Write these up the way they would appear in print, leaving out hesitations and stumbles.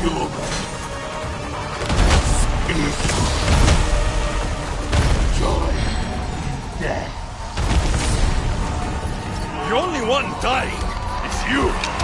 The only one dying is you!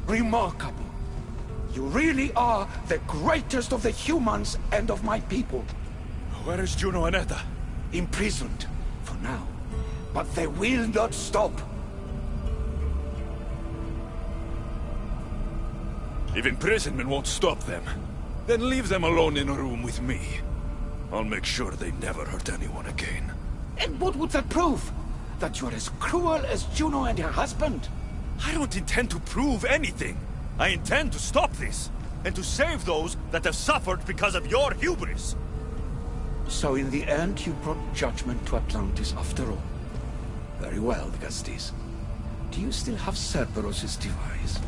Remarkable. You really are the greatest of the humans and of my people. Where is Juno and Etta? Imprisoned, for now. But they will not stop. If imprisonment won't stop them, then leave them alone in a room with me. I'll make sure they never hurt anyone again. And what would that prove? That you're as cruel as Juno and her husband? I don't intend to prove anything. I intend to stop this, and to save those that have suffered because of your hubris. So in the end, you brought judgment to Atlantis after all. Very well, Gustis. Do you still have Cerberus' device?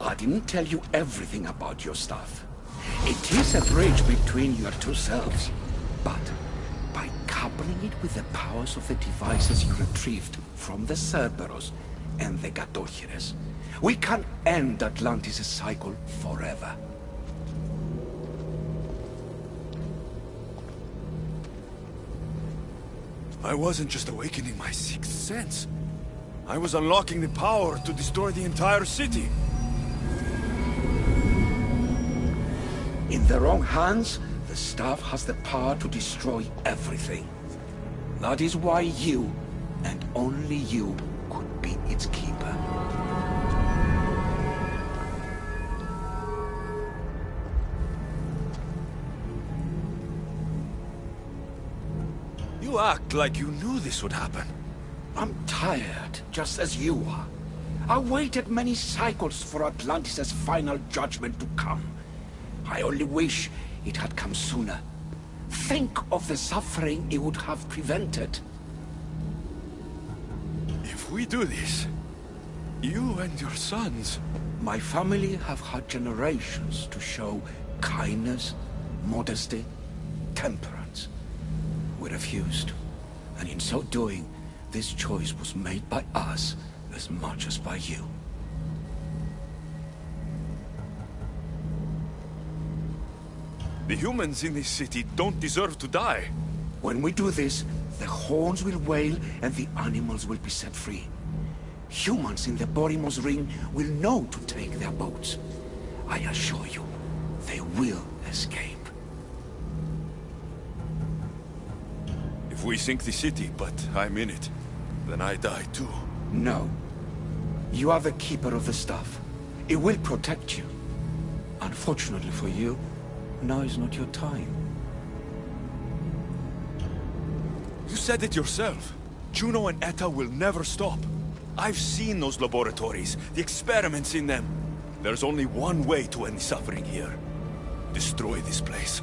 I didn't tell you everything about your stuff. It is a bridge between your two selves. But by coupling it with the powers of the devices you retrieved from the Cerberus and the Gatochires, we can end Atlantis' cycle forever. I wasn't just awakening my sixth sense. I was unlocking the power to destroy the entire city. In the wrong hands, the staff has the power to destroy everything. That is why you, and only you, could be its keeper. You act like you knew this would happen. I'm tired, just as you are. I waited many cycles for Atlantis' final judgment to come. I only wish it had come sooner. Think of the suffering it would have prevented. If we do this, you and your sons... My family have had generations to show kindness, modesty, temperance. We refused, and in so doing, this choice was made by us as much as by you. The humans in this city don't deserve to die. When we do this, the horns will wail and the animals will be set free. Humans in the Borymos Ring will know to take their boats. I assure you, they will escape. If we sink the city, but I'm in it, then I die too. No. You are the keeper of the staff. It will protect you. Unfortunately for you, now is not your time. You said it yourself. Juno and Etta will never stop. I've seen those laboratories, the experiments in them. There's only one way to end the suffering here. Destroy this place.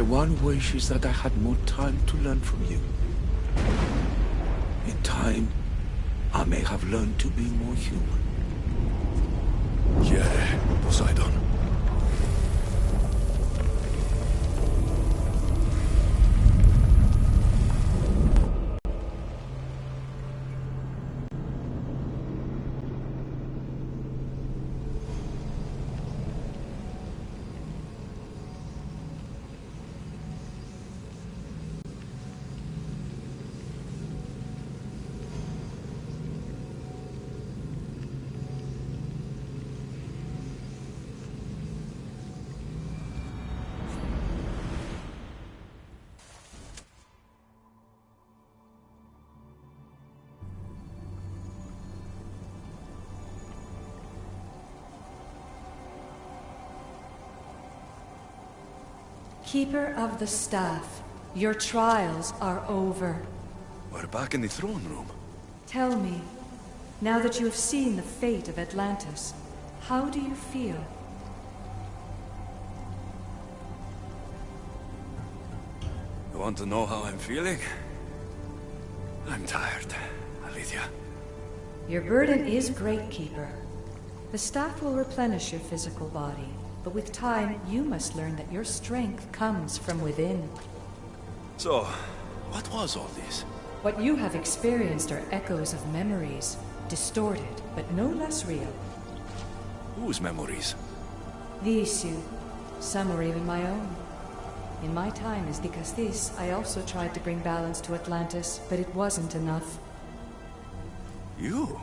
one wish is that I had more time to learn from you. In time, I may have learned to be more human. Here, Poseidon. Keeper of the Staff, your trials are over. We're back in the throne room. Tell me, now that you have seen the fate of Atlantis, how do you feel? You want to know how I'm feeling? I'm tired, Alethea. Your burden is great, Keeper. The staff will replenish your physical body, but with time, you must learn that your strength comes from within. So, what was all this? What you have experienced are echoes of memories, distorted, but no less real. Whose memories? The issue. Some are even my own. In my time as Dikastis, I also tried to bring balance to Atlantis, but it wasn't enough. You?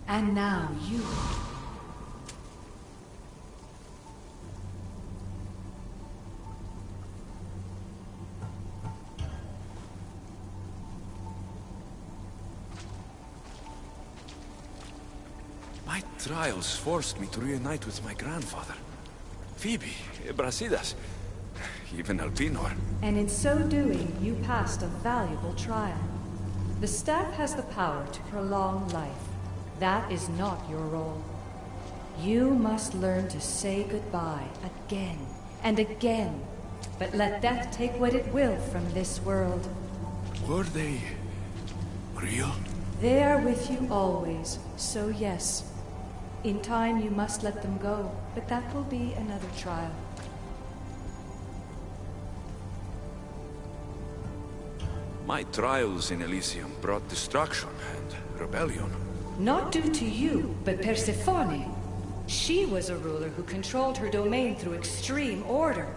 And now you. My trials forced me to reunite with my grandfather. Phoebe, Brasidas, even Alpinor. And in so doing, you passed a valuable trial. The staff has the power to prolong life. That is not your role. You must learn to say goodbye again and again, but let death take what it will from this world. Were they real? They are with you always, so yes. In time you must let them go, but that will be another trial. My trials in Elysium brought destruction and rebellion. Not due to you, but Persephone. She was a ruler who controlled her domain through extreme order.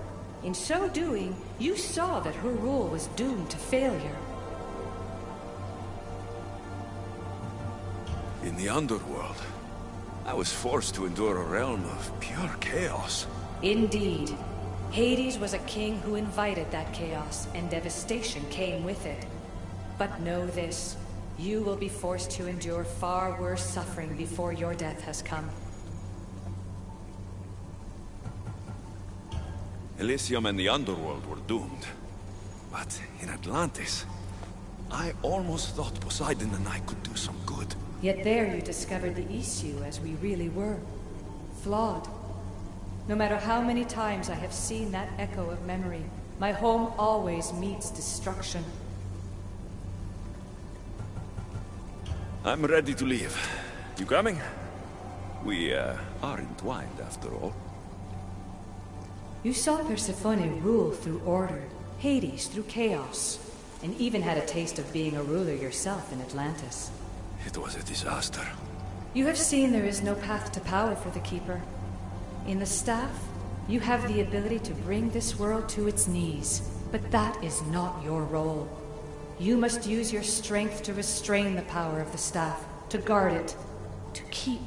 In so doing, you saw that her rule was doomed to failure. In the underworld, I was forced to endure a realm of pure chaos. Indeed. Hades was a king who invited that chaos, and devastation came with it. But know this, you will be forced to endure far worse suffering before your death has come. Elysium and the underworld were doomed. But in Atlantis, I almost thought Poseidon and I could do some good. Yet there you discovered the issue as we really were. Flawed. No matter how many times I have seen that echo of memory, my home always meets destruction. I'm ready to leave. You coming? We, are entwined after all. You saw Persephone rule through order, Hades through chaos, and even had a taste of being a ruler yourself in Atlantis. It was a disaster. You have seen there is no path to power for the Keeper. In the staff, you have the ability to bring this world to its knees, but that is not your role. You must use your strength to restrain the power of the staff, to guard it, to keep.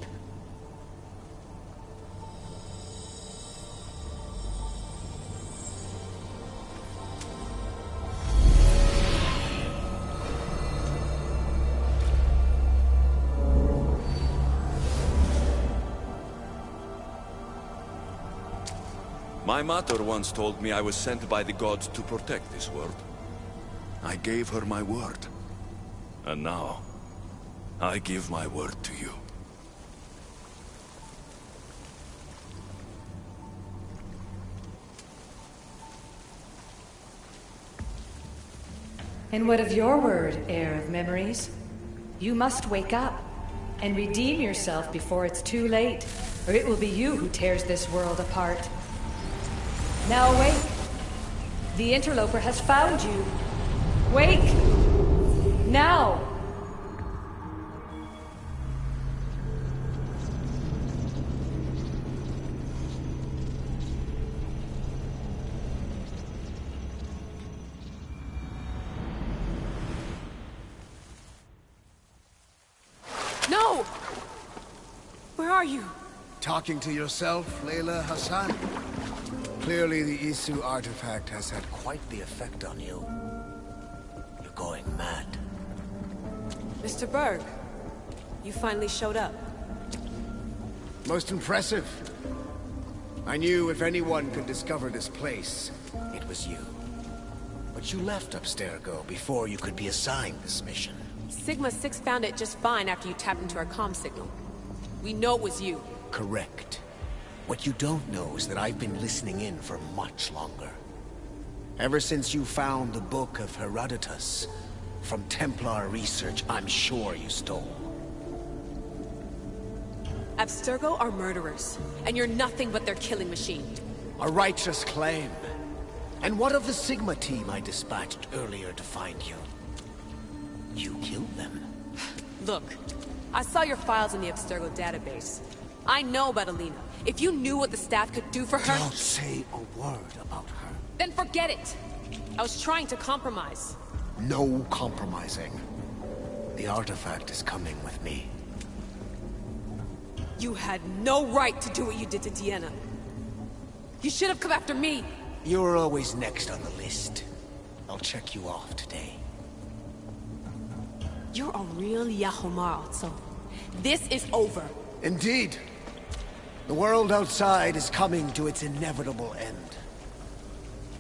My mother once told me I was sent by the gods to protect this world. I gave her my word. And now, I give my word to you. And what of your word, heir of memories? You must wake up and redeem yourself before it's too late, or it will be you who tears this world apart. Now awake. The interloper has found you. Wake! Now! No! Where are you? Talking to yourself, Layla Hassan? Clearly the Isu artifact has had quite the effect on you. You're going mad. Mr. Berg, you finally showed up. Most impressive. I knew if anyone could discover this place, it was you. But you left Abstergo before you could be assigned this mission. Sigma 6 found it just fine after you tapped into our comm signal. We know it was you. Correct. What you don't know is that I've been listening in for much longer. Ever since you found the Book of Herodotus, from Templar research I'm sure you stole. Abstergo are murderers, and you're nothing but their killing machine. A righteous claim. And what of the Sigma team I dispatched earlier to find you? You killed them. Look, I saw your files in the Abstergo database. I know about Alina. If you knew what the staff could do for her... Don't say a word about her. Then forget it! I was trying to compromise. No compromising. The artifact is coming with me. You had no right to do what you did to Deanna. You should have come after me! You're always next on the list. I'll check you off today. You're a real Yahomar, so this is over. Indeed. The world outside is coming to its inevitable end.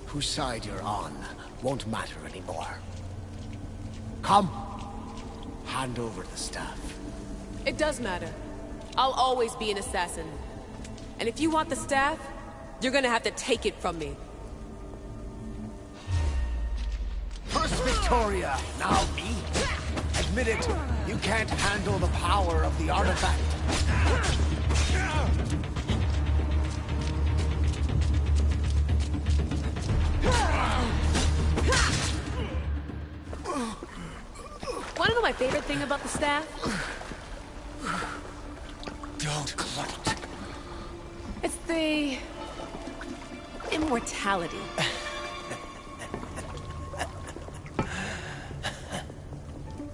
Whose side you're on won't matter anymore. Come. Hand over the staff. It does matter. I'll always be an assassin. And if you want the staff, you're gonna have to take it from me. First Victoria, now me. Admit it, you can't handle the power of the artifact. Wanna know my favorite thing about the staff? Don't gloat. It's the... immortality.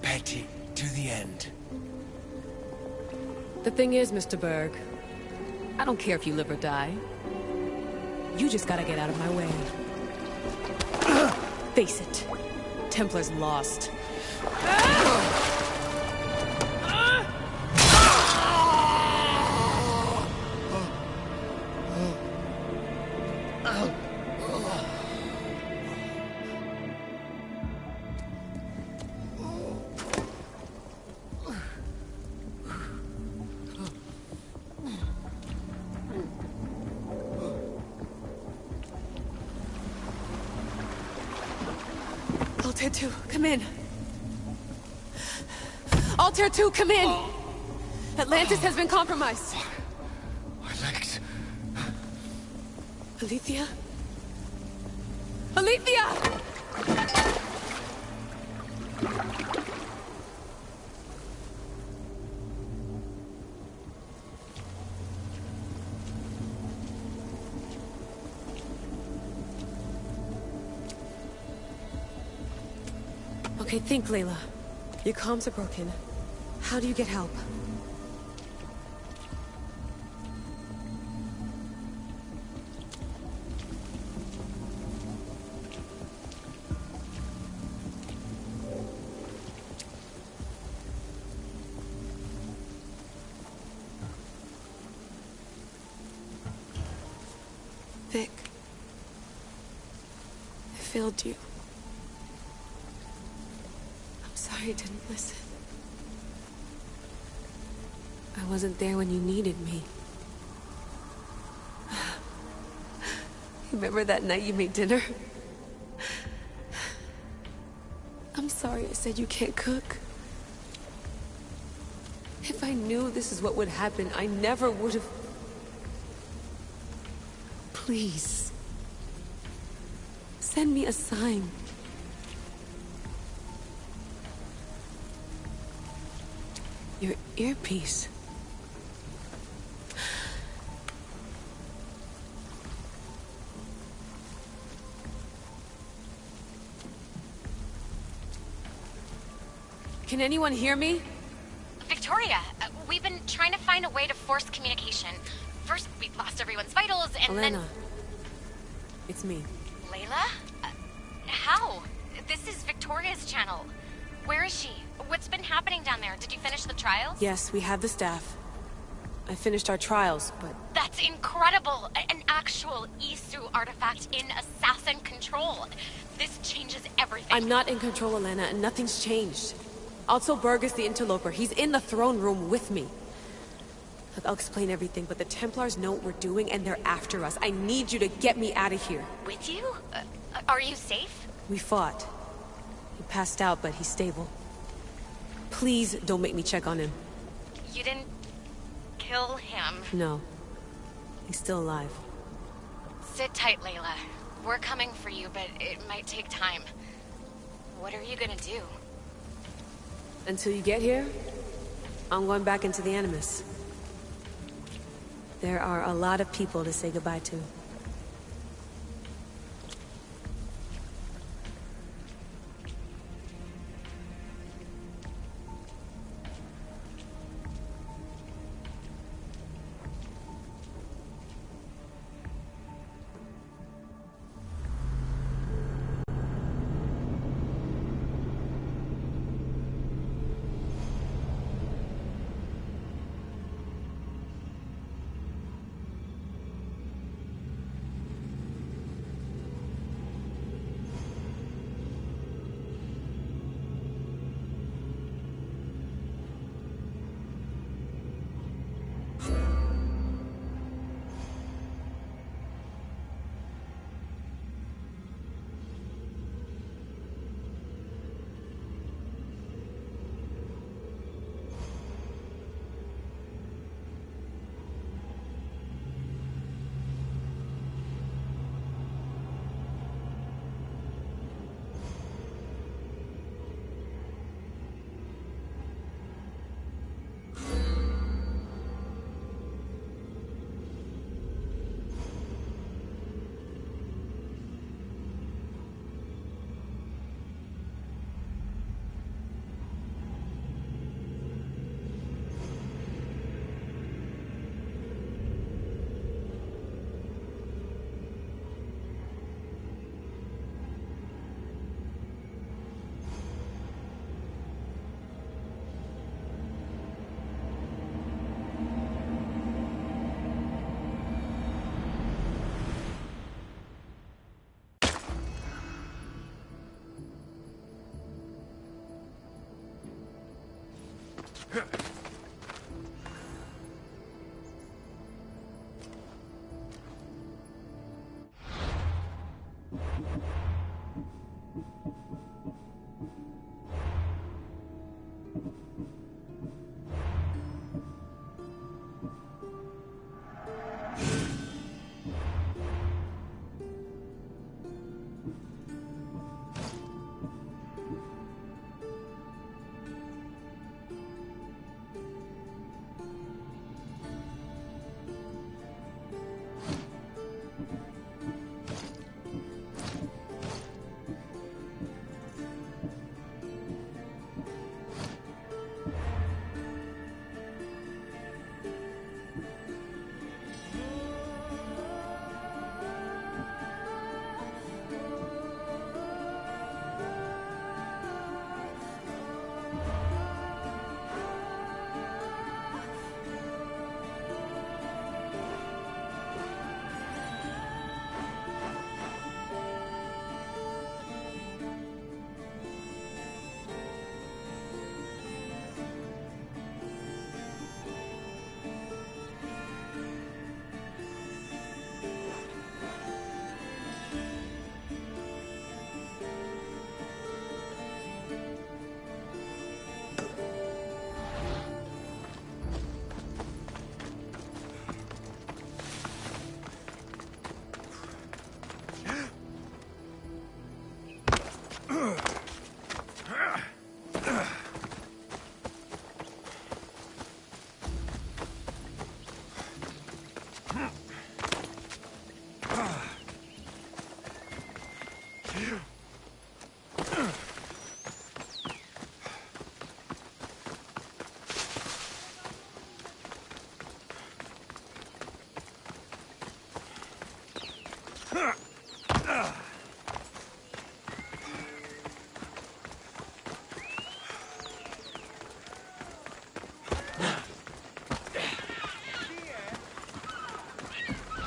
Petty to the end. The thing is, Mr. Berg, I don't care if you live or die. You just gotta get out of my way. Face it, Templar's lost. Altair 2, come in. Altair 2, come in! Atlantis has been compromised. My legs. Alethea? Alethea! Okay, think, Layla. Your comms are broken. How do you get help? Vic, I failed you. I'm sorry I didn't listen. I wasn't there when you needed me. Remember that night you made dinner? sorry I said you can't cook. If I knew this is what would happen, I never would have... Please. Send me a sign. Your earpiece. Can anyone hear me? Victoria, we've been trying to find a way to force communication. First, we lost everyone's vitals, and Elena. then... It's me. Layla? How? This is Victoria's channel. Where is she? What's been happening down there? Did you finish the trials? Yes, we have the staff. I finished our trials, but... That's incredible! An actual Isu artifact in assassin control. This changes everything. I'm not in control, Elena, and nothing's changed. Also, Burgess the Interloper. He's in the throne room with me. Look, I'll explain everything, but the Templars know what we're doing, and they're after us. I need you to get me out of here. With you? Are you safe? We fought. He passed out, but he's stable. Please don't make me check on him. You didn't... kill him? No. He's still alive. Sit tight, Layla. We're coming for you, but it might take time. What are you gonna do? Until you get here, I'm going back into the Animus. There are a lot of people to say goodbye to.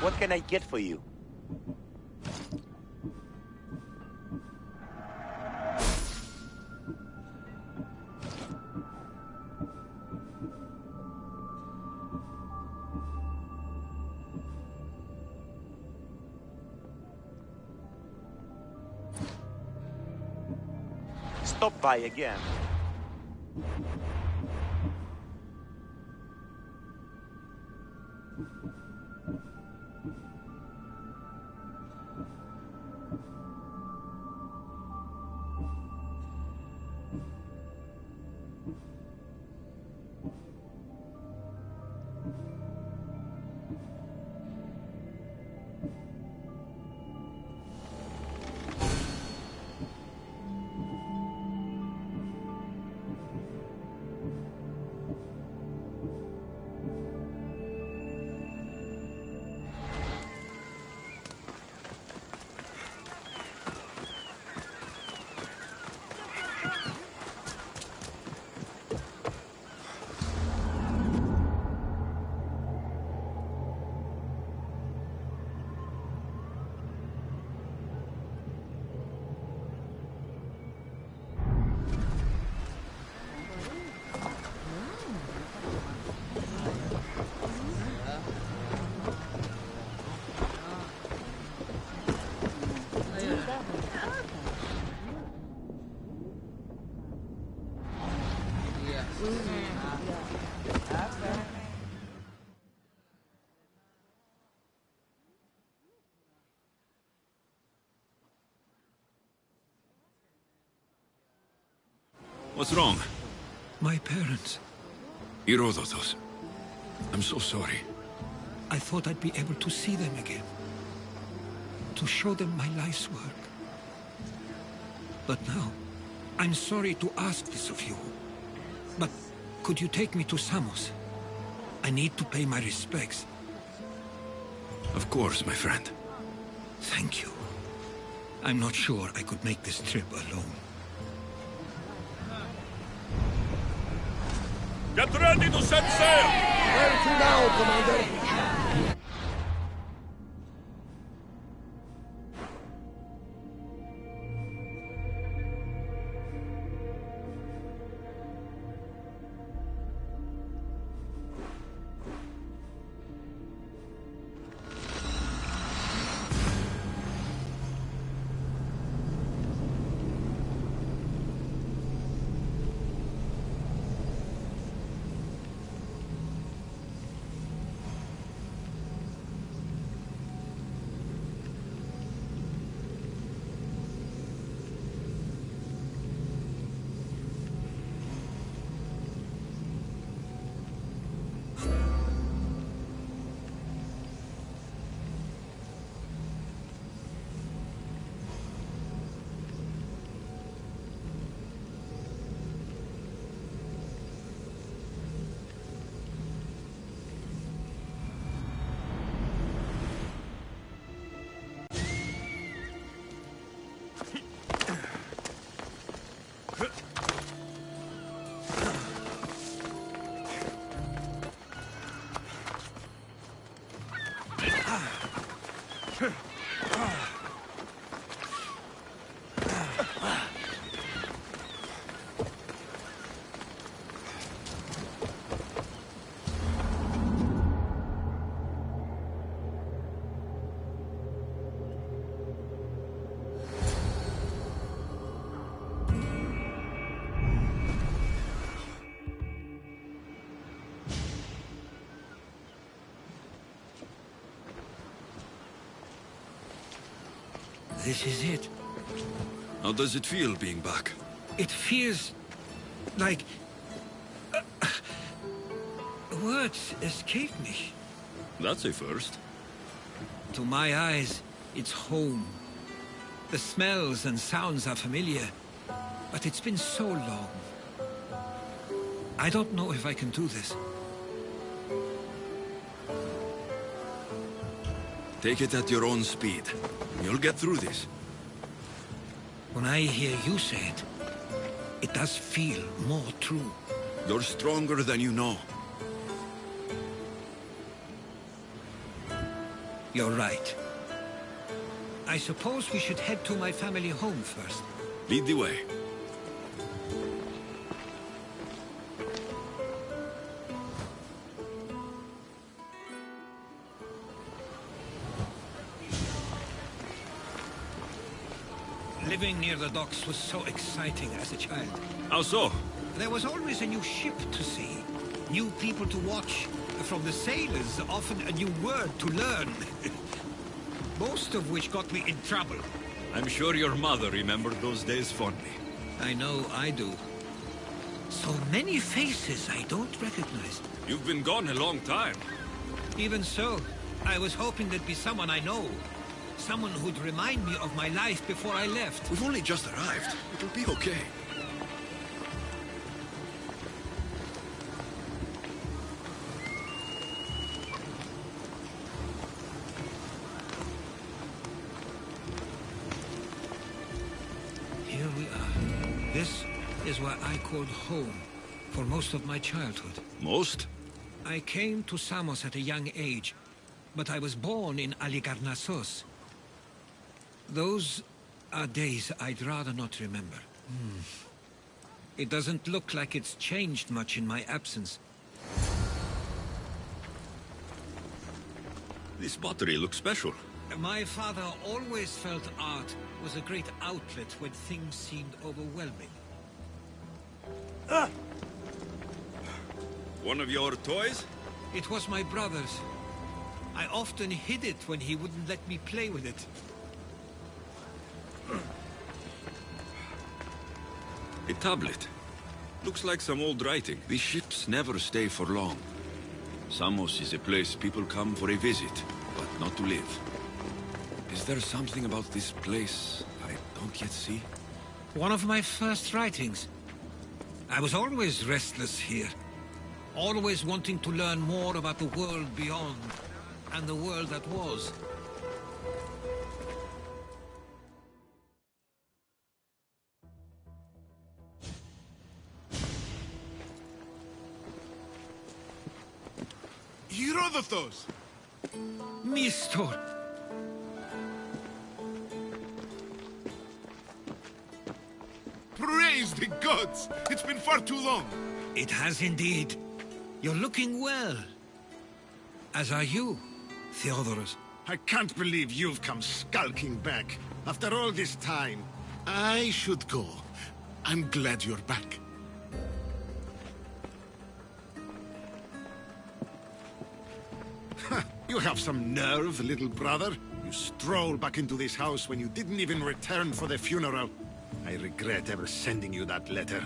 What can I get for you? Stop by again. What's wrong? My parents. Herodotus. I'm so sorry. I thought I'd be able to see them again. To show them my life's work. But now, I'm sorry to ask this of you. But could you take me to Samos? I need to pay my respects. Of course, my friend. Thank you. I'm not sure I could make this trip alone. Get ready to set sail! Where to now, Commander? This is it. How does it feel being back? It feels like... words escape me. That's a first. To my eyes, it's home. The smells and sounds are familiar, but it's been so long. I don't know if I can do this. Take it at your own speed. You'll get through this. When I hear you say it, it does feel more true. You're stronger than you know. You're right. I suppose we should head to my family home first. Lead the way. Living near the docks was so exciting as a child. How so? There was always a new ship to see, new people to watch. From the sailors, often a new word to learn. Most of which got me in trouble. I'm sure your mother remembered those days fondly. I know I do. So many faces I don't recognize. You've been gone a long time. Even so, I was hoping there'd be someone I know. Someone who'd remind me of my life before I left. We've only just arrived. It'll be okay. Here we are. This is where I called home for most of my childhood. Most? I came to Samos at a young age, but I was born in Aligarnassos. Those are days I'd rather not remember. It doesn't look like it's changed much in my absence. This pottery looks special. My father always felt art was a great outlet when things seemed overwhelming. One of your toys? It was my brother's. I often hid it when he wouldn't let me play with it. A tablet. Looks like some old writing. These ships never stay for long. Samos is a place people come for a visit, but not to live. Is there something about this place I don't yet see? One of my first writings. I was always restless here. Always wanting to learn more about the world beyond, and the world that was. Herodotos! Mistor! Praise the gods! It's been far too long! It has indeed. You're looking well. As are you, Theodoros. I can't believe you've come skulking back. After all this time, I should go. I'm glad you're back. You have some nerve, little brother. You stroll back into this house when you didn't even return for the funeral. I regret ever sending you that letter.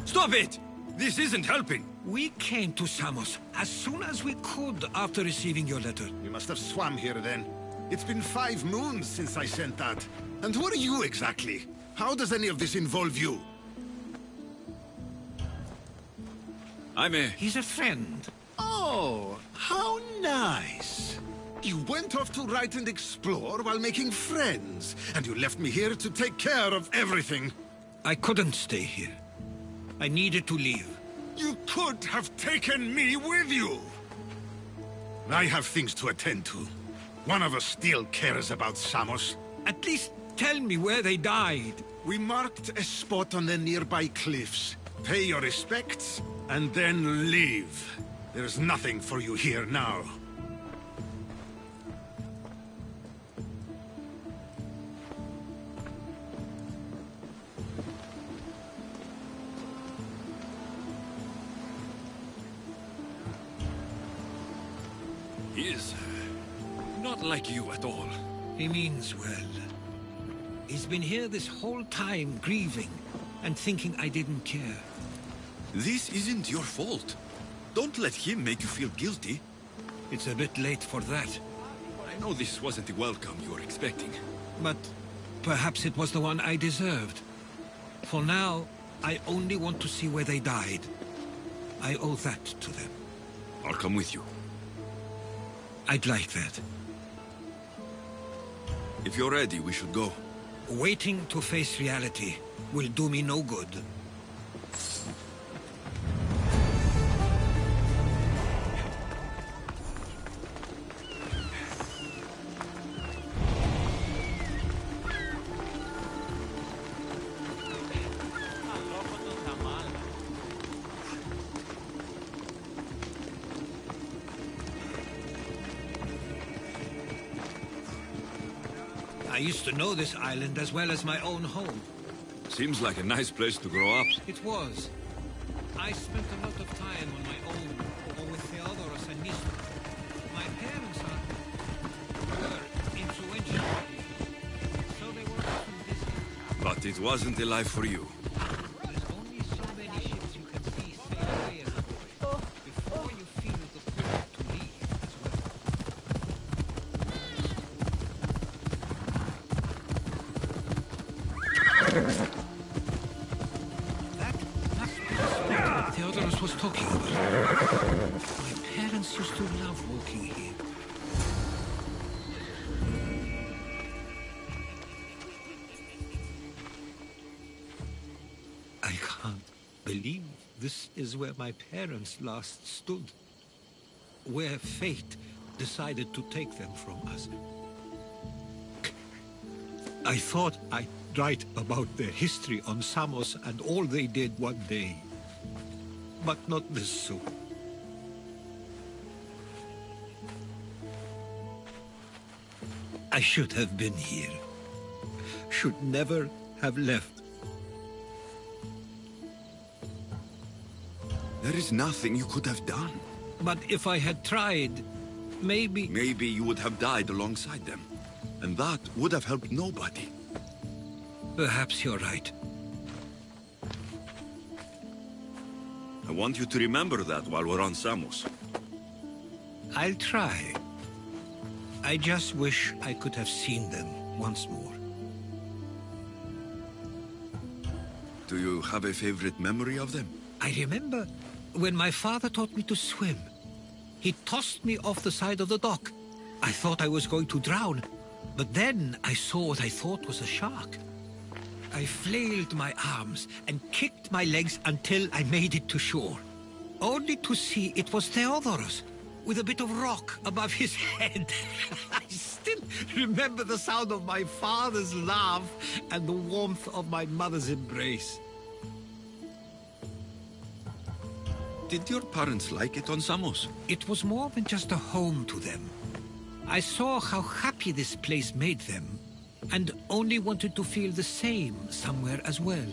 Stop it! This isn't helping. We came to Samos as soon as we could after receiving your letter. You must have swam here then. It's been 5 moons since I sent that. And who are you exactly? How does any of this involve you? He's a friend. Oh, how nice. You went off to write and explore while making friends. And you left me here to take care of everything. I couldn't stay here. I needed to leave. You could have taken me with you! I have things to attend to. One of us still cares about Samos. At least tell me where they died. We marked a spot on the nearby cliffs. Pay your respects, and then leave. There's nothing for you here now. He is not like you at all. He means well. He's been here this whole time, grieving, and thinking I didn't care. This isn't your fault. Don't let him make you feel guilty. It's a bit late for that. I know this wasn't the welcome you were expecting. But perhaps it was the one I deserved. For now, I only want to see where they died. I owe that to them. I'll come with you. I'd like that. If you're ready, we should go. Waiting to face reality will do me no good. I used to know this island as well as my own home. Seems like a nice place to grow up. It was. I spent a lot of time on my own, or with Theodoros and Nisto. My parents were influential, so they were often busy. But it wasn't a life for you. There's only so many ships you can see sail away as a boy, before you feel the pull to leave as well. That must be the spot that Theodoros was talking about. My parents used to love walking here. I can't believe this is where my parents last stood. Where fate decided to take them from us. I thought I'd write about their history on Samos and all they did one day. But not this soon. I should have been here. Should never have left. There is nothing you could have done. But if I had tried, maybe... Maybe you would have died alongside them. And that would have helped nobody. Perhaps you're right. I want you to remember that while we're on Samos. I'll try. I just wish I could have seen them once more. Do you have a favorite memory of them? I remember when my father taught me to swim. He tossed me off the side of the dock. I thought I was going to drown, but then I saw what I thought was a shark. I flailed my arms and kicked my legs until I made it to shore, only to see it was Theodoros, with a bit of rock above his head. I still remember the sound of my father's laugh and the warmth of my mother's embrace. Did your parents like it on Samos? It was more than just a home to them. I saw how happy this place made them, and only wanted to feel the same somewhere as well.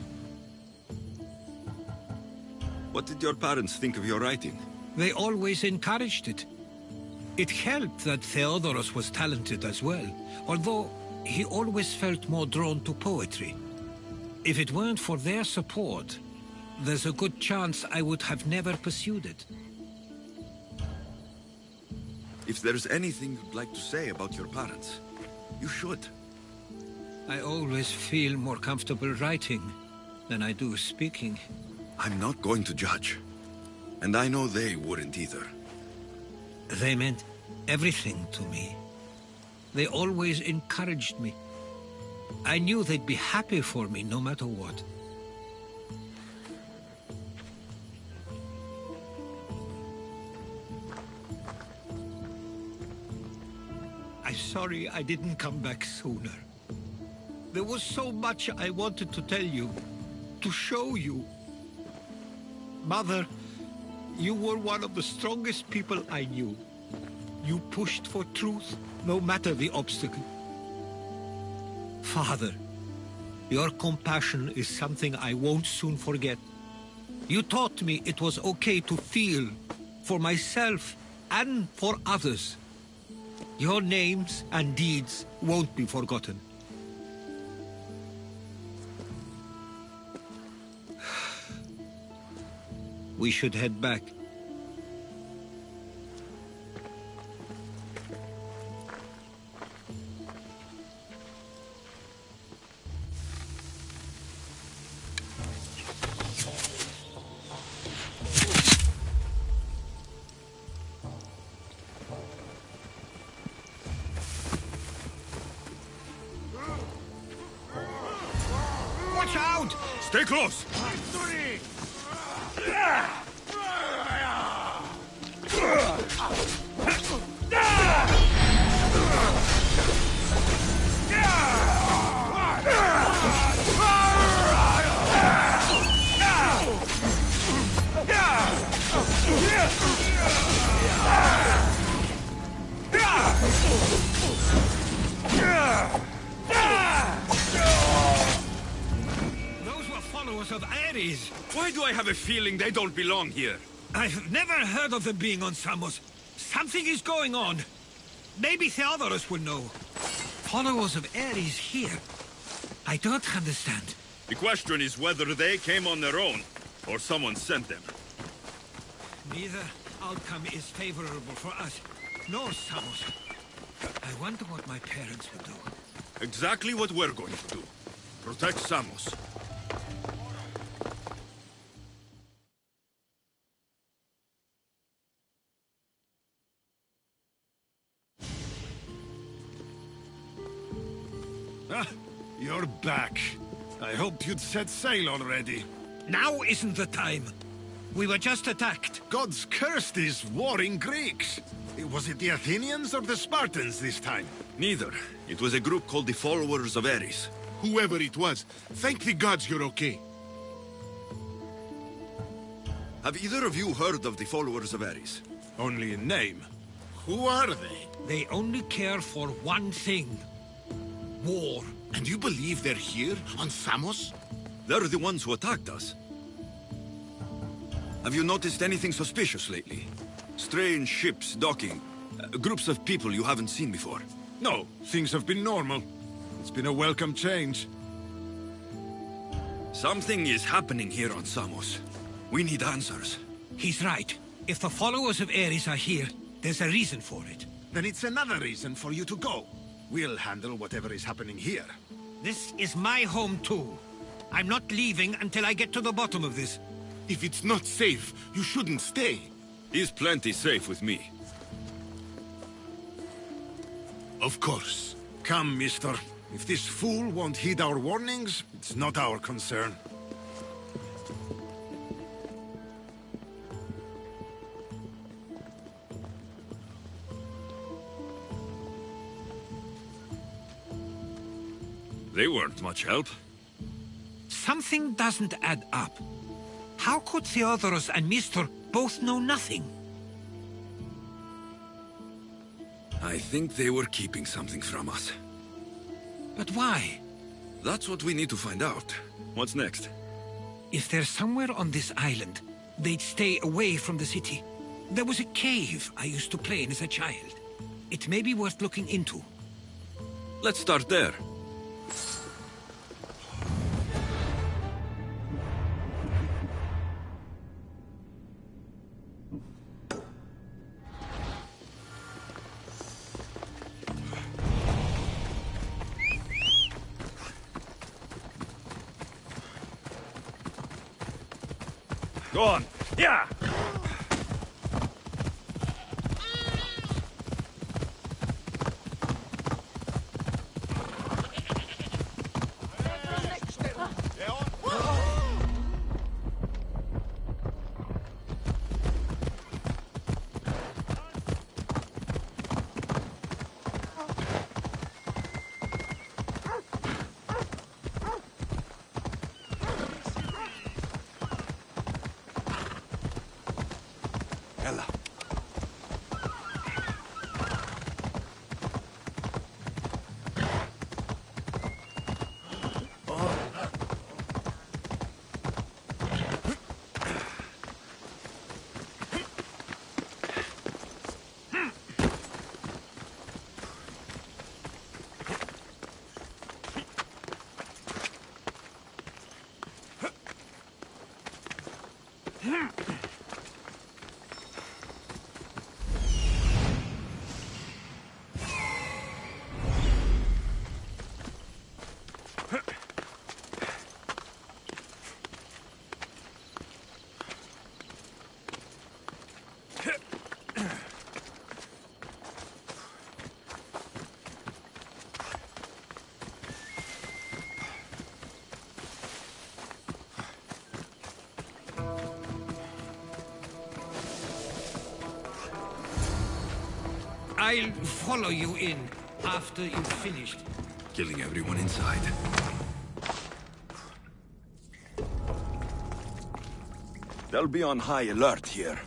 What did your parents think of your writing? They always encouraged it. It helped that Theodoros was talented as well, although he always felt more drawn to poetry. If it weren't for their support, there's a good chance I would have never pursued it. If there's anything you'd like to say about your parents, you should. I always feel more comfortable writing than I do speaking. I'm not going to judge. And I know they wouldn't either. They meant everything to me. They always encouraged me. I knew they'd be happy for me no matter what. I'm sorry I didn't come back sooner. There was so much I wanted to tell you, to show you. Mother, you were one of the strongest people I knew. You pushed for truth, no matter the obstacle. Father, your compassion is something I won't soon forget. You taught me it was okay to feel, for myself and for others. Your names and deeds won't be forgotten. We should head back. Watch out! Stay close! Those were followers of Ares. Why do I have a feeling they don't belong here? I've never heard of them being on Samos. Something is going on. Maybe Theodorus will know. Followers of Ares here? I don't understand. The question is whether they came on their own, or someone sent them. Neither outcome is favorable for us, nor Samos. I wonder what my parents would do. Exactly what we're going to do. Protect Samos. Ah, you're back. I hoped you'd set sail already. Now isn't the time. We were just attacked. Gods cursed these warring Greeks. Was it the Athenians or the Spartans this time? Neither. It was a group called the Followers of Ares. Whoever it was, thank the gods you're okay. Have either of you heard of the Followers of Ares? Only in name. Who are they? They only care for one thing. War. And you believe they're here, on Samos? They're the ones who attacked us. Have you noticed anything suspicious lately? Strange ships docking, groups of people you haven't seen before. No, things have been normal. It's been a welcome change. Something is happening here on Samos. We need answers. He's right. If the followers of Ares are here, there's a reason for it. Then it's another reason for you to go. We'll handle whatever is happening here. This is my home too. I'm not leaving until I get to the bottom of this. If it's not safe, you shouldn't stay. He's plenty safe with me. Of course. Come, mister. If this fool won't heed our warnings, it's not our concern. They weren't much help. Something doesn't add up. How could Theodorus and Mr. both know nothing? I think they were keeping something from us. But why? That's what we need to find out. What's next? If they're somewhere on this island, they'd stay away from the city. There was a cave I used to play in as a child. It may be worth looking into. Let's start there. Go on. Yeah! I'll follow you in after you've finished. Killing everyone inside. They'll be on high alert here.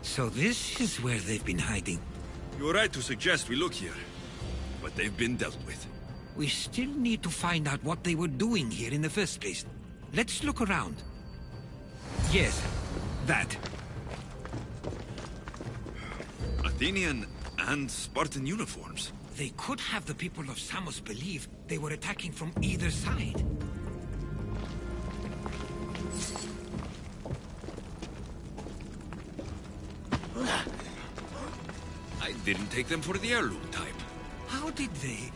So this is where they've been hiding. You were right to suggest we look here, but they've been dealt with. We still need to find out what they were doing here in the first place. Let's look around. Yes, that. Athenian and Spartan uniforms. They could have the people of Samos believe they were attacking from either side. I didn't take them for the heirloom type. How did they?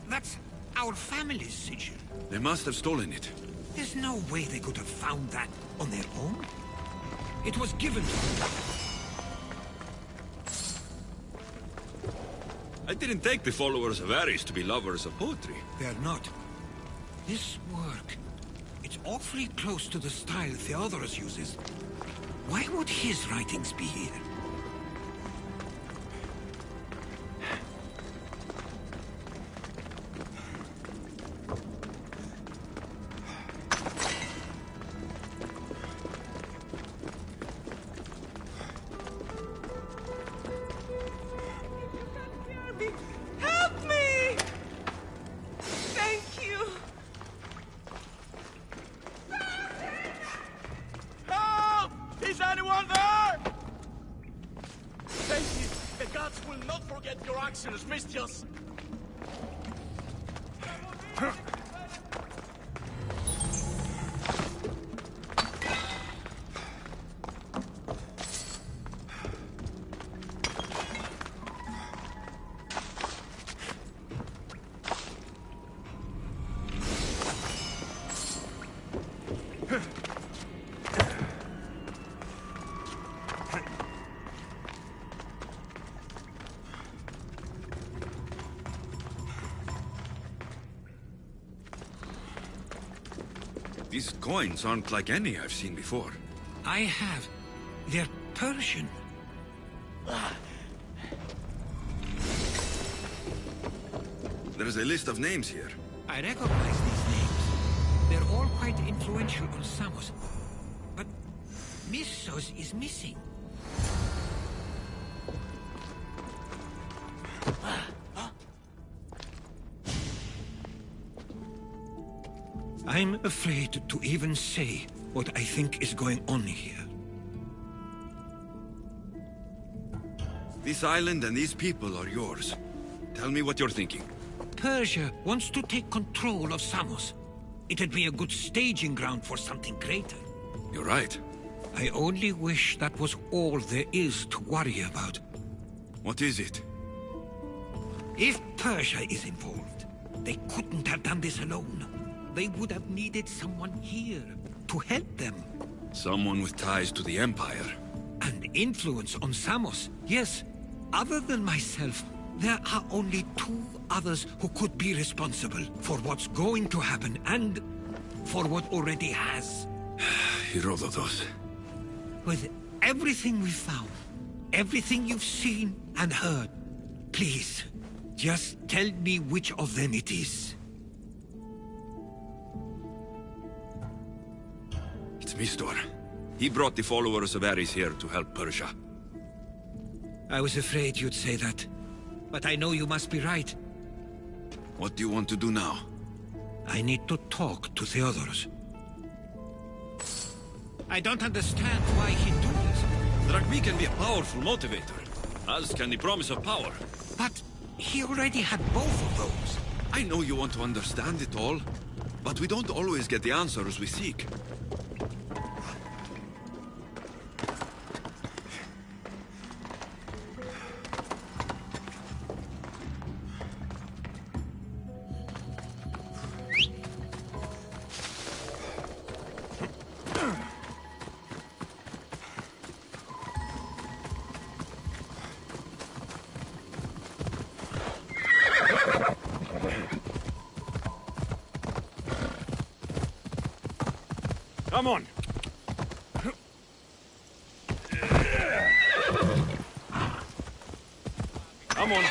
That's our family's sigil. They must have stolen it. There's no way they could have found that on their own. It was given to them. I didn't take the followers of Ares to be lovers of poetry. They're not. This work, it's awfully close to the style Theodorus uses. Why would his writings be here? These coins aren't like any I've seen before. I have. They're Persian. There's a list of names here. I recognize these names. They're all quite influential on Samos. But Missos is missing. I'm afraid to even say what I think is going on here. This island and these people are yours. Tell me what you're thinking. Persia wants to take control of Samos. It'd be a good staging ground for something greater. You're right. I only wish that was all there is to worry about. What is it? If Persia is involved, they couldn't have done this alone. They would have needed someone here to help them. Someone with ties to the Empire. And influence on Samos, yes. Other than myself, there are only two others who could be responsible for what's going to happen and for what already has. Herodotus. With everything we've found, everything you've seen and heard, please, just tell me which of them it is. It's Mistor. He brought the followers of Ares here to help Persia. I was afraid you'd say that. But I know you must be right. What do you want to do now? I need to talk to Theodorus. I don't understand why he'd do this. Drachmi can be a powerful motivator. As can the promise of power. But he already had both of those. I know you want to understand it all, but we don't always get the answers we seek. Come on. Come on.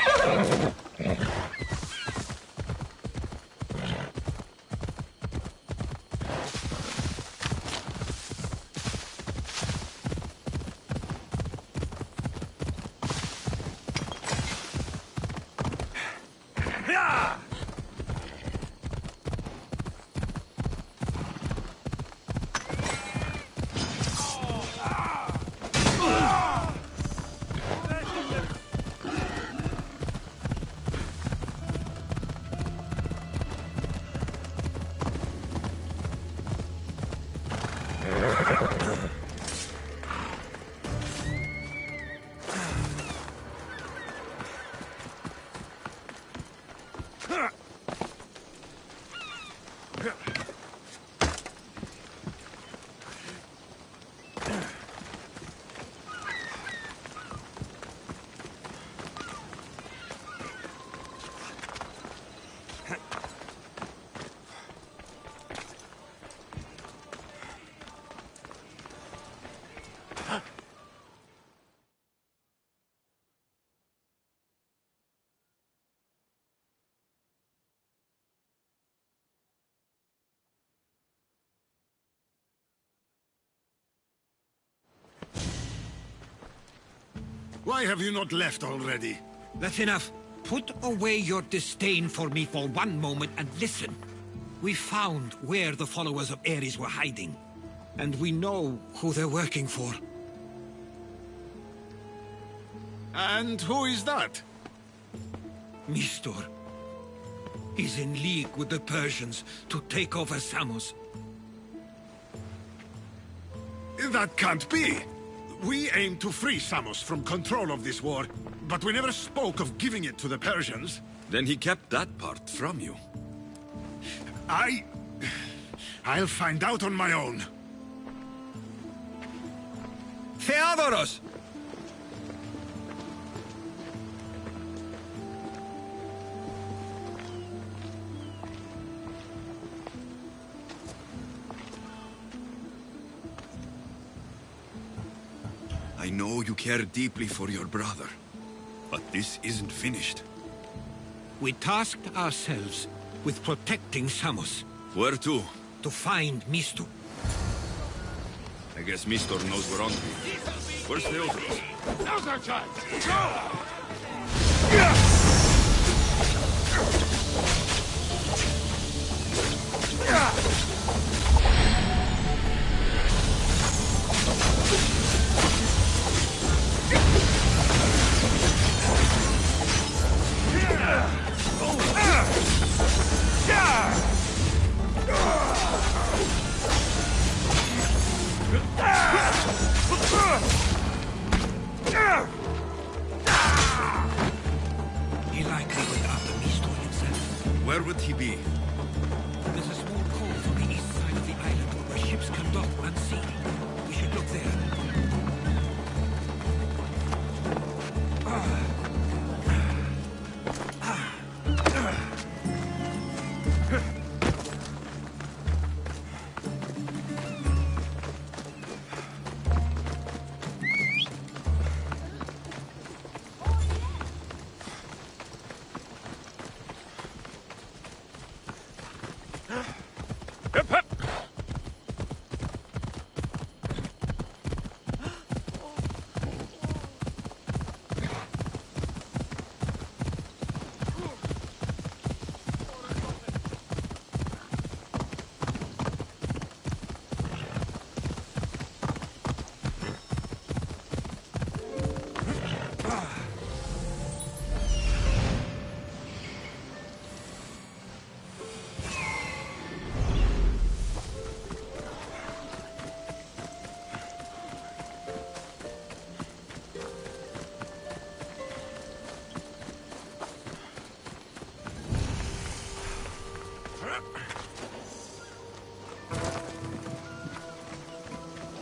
Why have you not left already? That's enough. Put away your disdain for me for one moment and listen. We found where the followers of Ares were hiding. And we know who they're working for. And who is that? Mistor. He's in league with the Persians to take over Samos. That can't be! We aim to free Samos from control of this war, but we never spoke of giving it to the Persians. Then he kept that part from you. I'll find out on my own. Theodoros! I know you care deeply for your brother, but this isn't finished. We tasked ourselves with protecting Samos. Where to? To find Mistor. I guess Mistor knows we're on to you. Where's Theodoros? Now's our chance. He likely went after Mistor himself. Where would he be? There's a small cove on the east side of the island where ships can dock unseen. We should look there.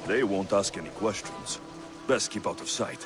They won't ask any questions. Best keep out of sight.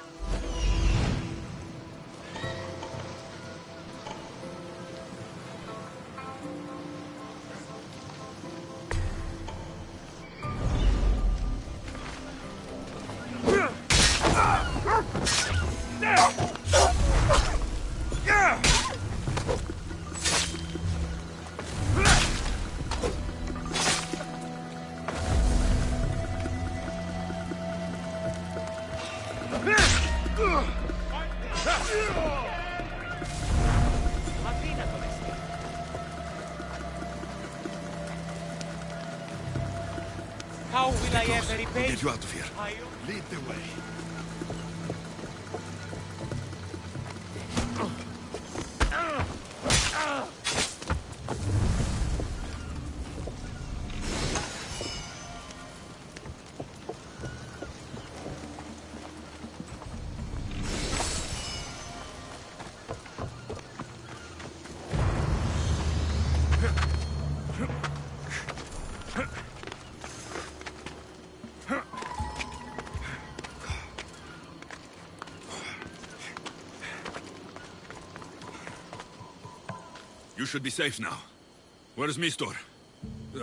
How will I ever repay? Get you out of here. Lead the way. You should be safe now. Where's Mistor?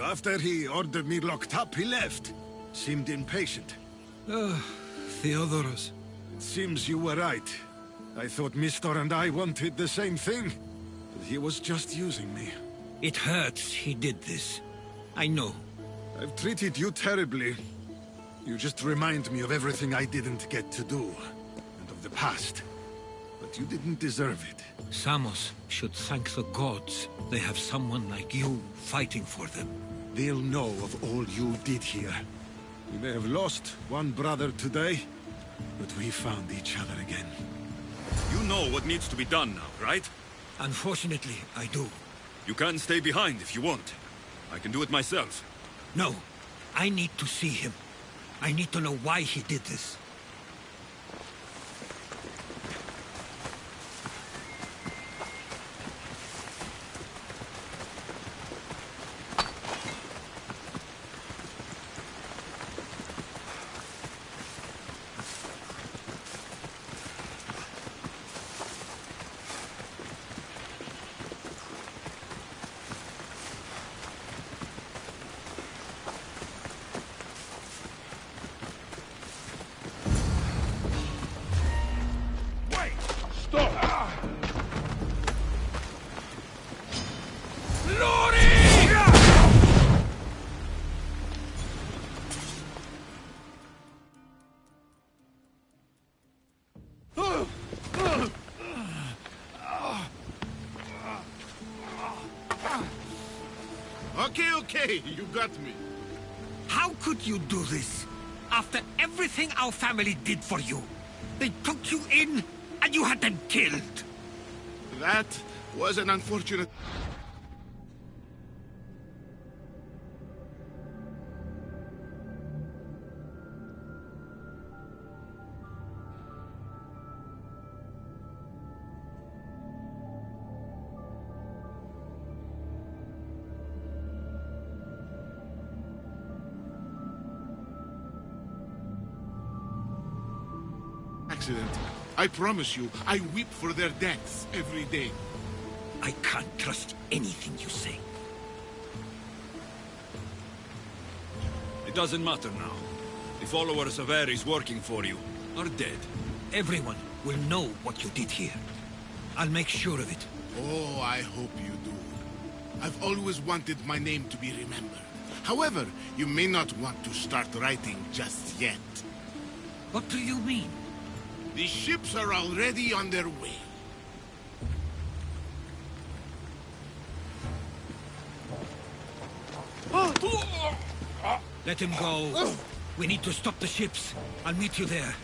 After he ordered me locked up, he left. Seemed impatient. Theodoros. It seems you were right. I thought Mistor and I wanted the same thing. But he was just using me. It hurts he did this. I know. I've treated you terribly. You just remind me of everything I didn't get to do. And of the past. But you didn't deserve it. Samos should thank the gods they have someone like you fighting for them. They'll know of all you did here. We may have lost one brother today, but we found each other again. You know what needs to be done now, right? Unfortunately, I do. You can stay behind if you want. I can do it myself. No, I need to see him. I need to know why he did this. Okay, you got me. How could you do this? After everything our family did for you. They took you in, and you had them killed. That was an unfortunate... accident. I promise you, I weep for their deaths every day. I can't trust anything you say. It doesn't matter now. The followers of Ares working for you are dead. Everyone will know what you did here. I'll make sure of it. Oh, I hope you do. I've always wanted my name to be remembered. However, you may not want to start writing just yet. What do you mean? The ships are already on their way. Let him go. We need to stop the ships. I'll meet you there.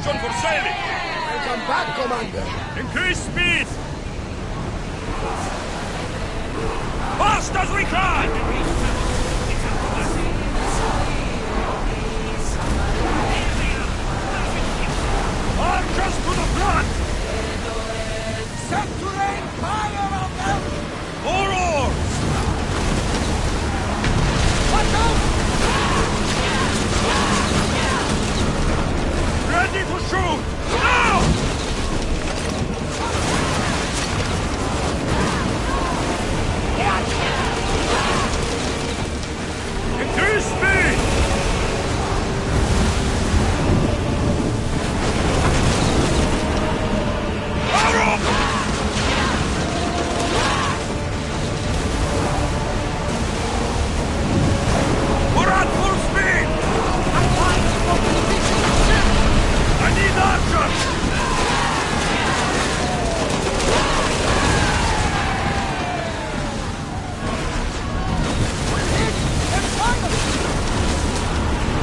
Position for sailing! Welcome back, Commander! Increase speed! Fast as we can! Archers to the front! Set to rain fire on them! More oars! Watch out! Ready to shoot! Now! Increase speed! Arrow! We're at full speed! I need archers!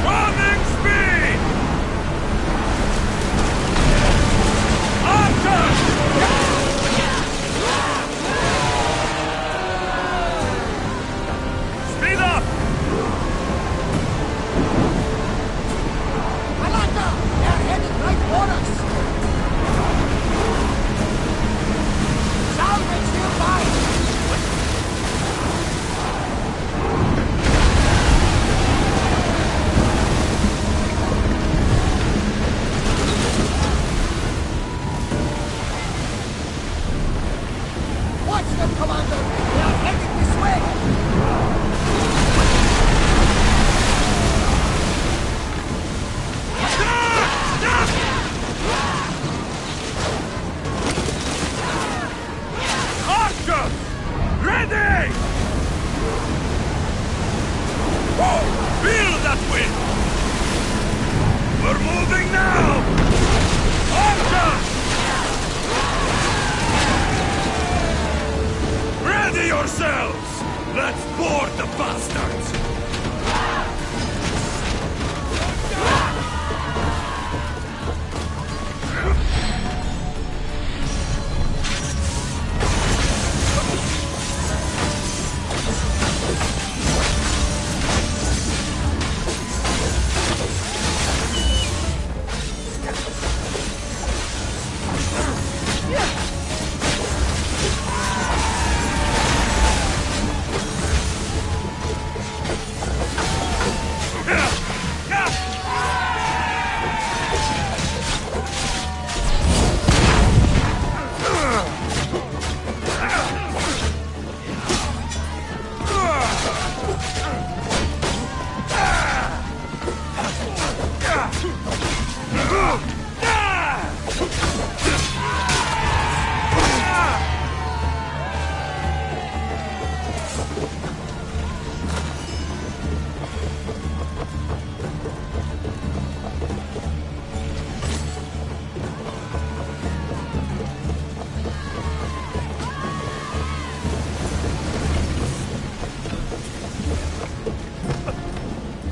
Running speed! Archers! Speed up! Alanta! They're heading right for us! Salvage nearby! Watch them, Commander! They are heading this way! Archers! Ready! Whoa! Feel that wind! We're moving now! Archers! Ready yourselves! Let's board the bastards!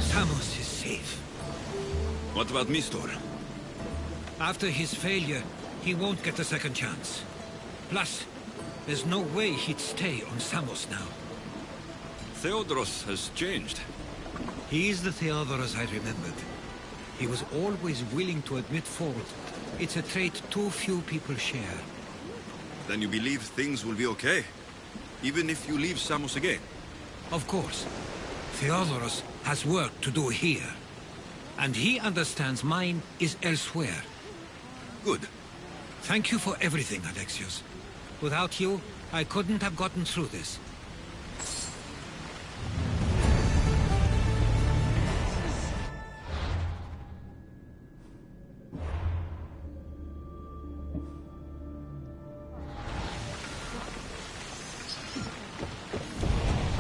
Samos is safe. What about Mistor? After his failure, he won't get a second chance. Plus, there's no way he'd stay on Samos now. Theodoros has changed. He is the Theodoros I remembered. He was always willing to admit fault. It's a trait too few people share. Then you believe things will be okay? Even if you leave Samos again? Of course. Theodoros has work to do here. And he understands mine is elsewhere. Good. Thank you for everything, Alexios. Without you, I couldn't have gotten through this.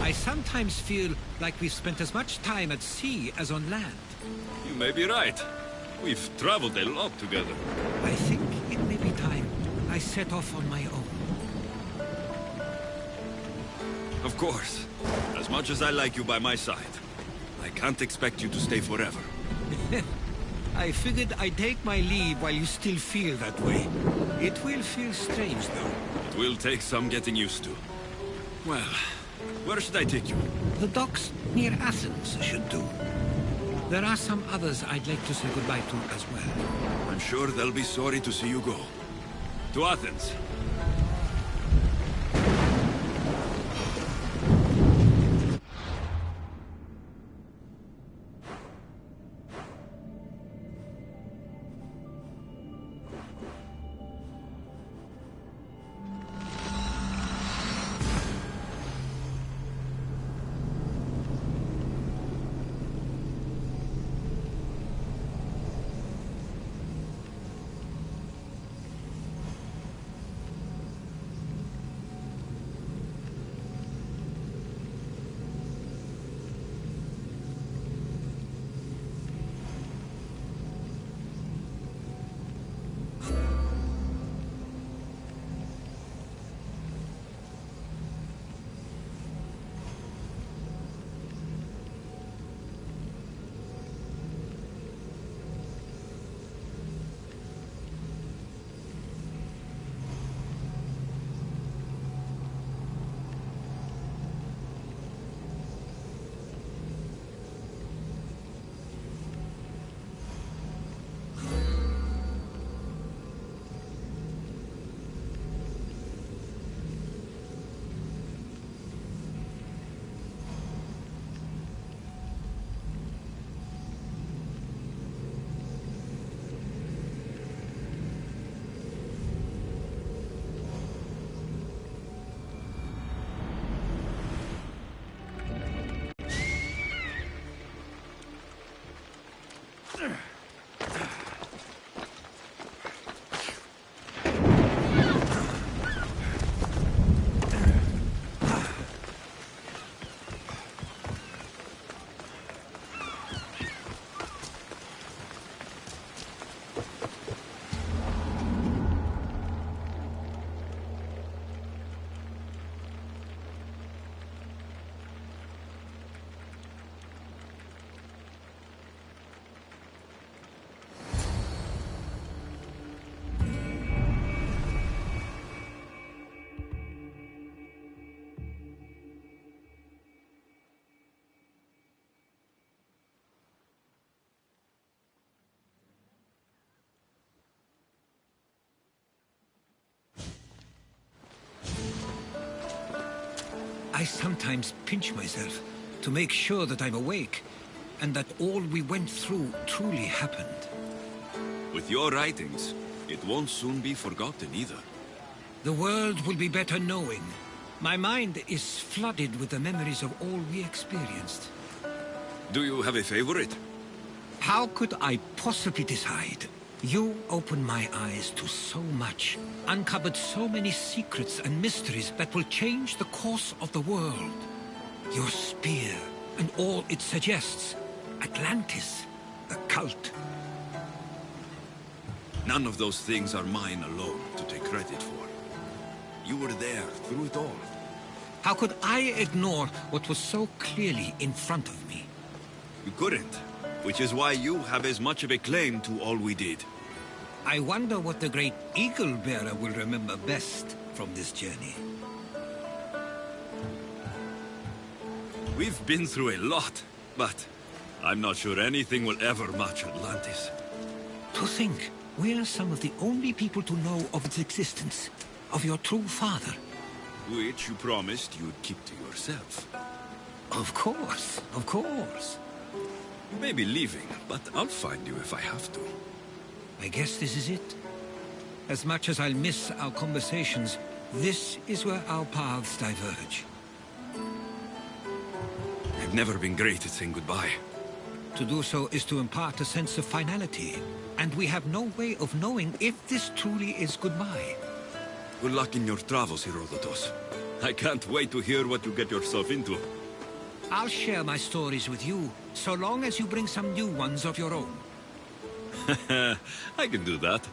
I sometimes feel like we've spent as much time at sea as on land. You may be right. We've traveled a lot together. I think it may be time I set off on my own. Of course. As much as I like you by my side, I can't expect you to stay forever. I figured I'd take my leave while you still feel that way. It will feel strange, though. It will take some getting used to. Well, where should I take you? The docks near Athens should do. There are some others I'd like to say goodbye to as well. I'm sure they'll be sorry to see you go. To Athens. I sometimes pinch myself to make sure that I'm awake, and that all we went through truly happened. With your writings, it won't soon be forgotten either. The world will be better knowing. My mind is flooded with the memories of all we experienced. Do you have a favorite? How could I possibly decide? You opened my eyes to so much, uncovered so many secrets and mysteries that will change the course of the world. Your spear, and all it suggests. Atlantis, the cult. None of those things are mine alone to take credit for. You were there through it all. How could I ignore what was so clearly in front of me? You couldn't, which is why you have as much of a claim to all we did. I wonder what the great Eagle Bearer will remember best from this journey. We've been through a lot, but I'm not sure anything will ever match Atlantis. To think, we're some of the only people to know of its existence, of your true father. Which you promised you'd keep to yourself. Of course, of course. You may be leaving, but I'll find you if I have to. I guess this is it. As much as I'll miss our conversations, this is where our paths diverge. I've never been great at saying goodbye. To do so is to impart a sense of finality, and we have no way of knowing if this truly is goodbye. Good luck in your travels, Herodotus. I can't wait to hear what you get yourself into. I'll share my stories with you, so long as you bring some new ones of your own. I can do that.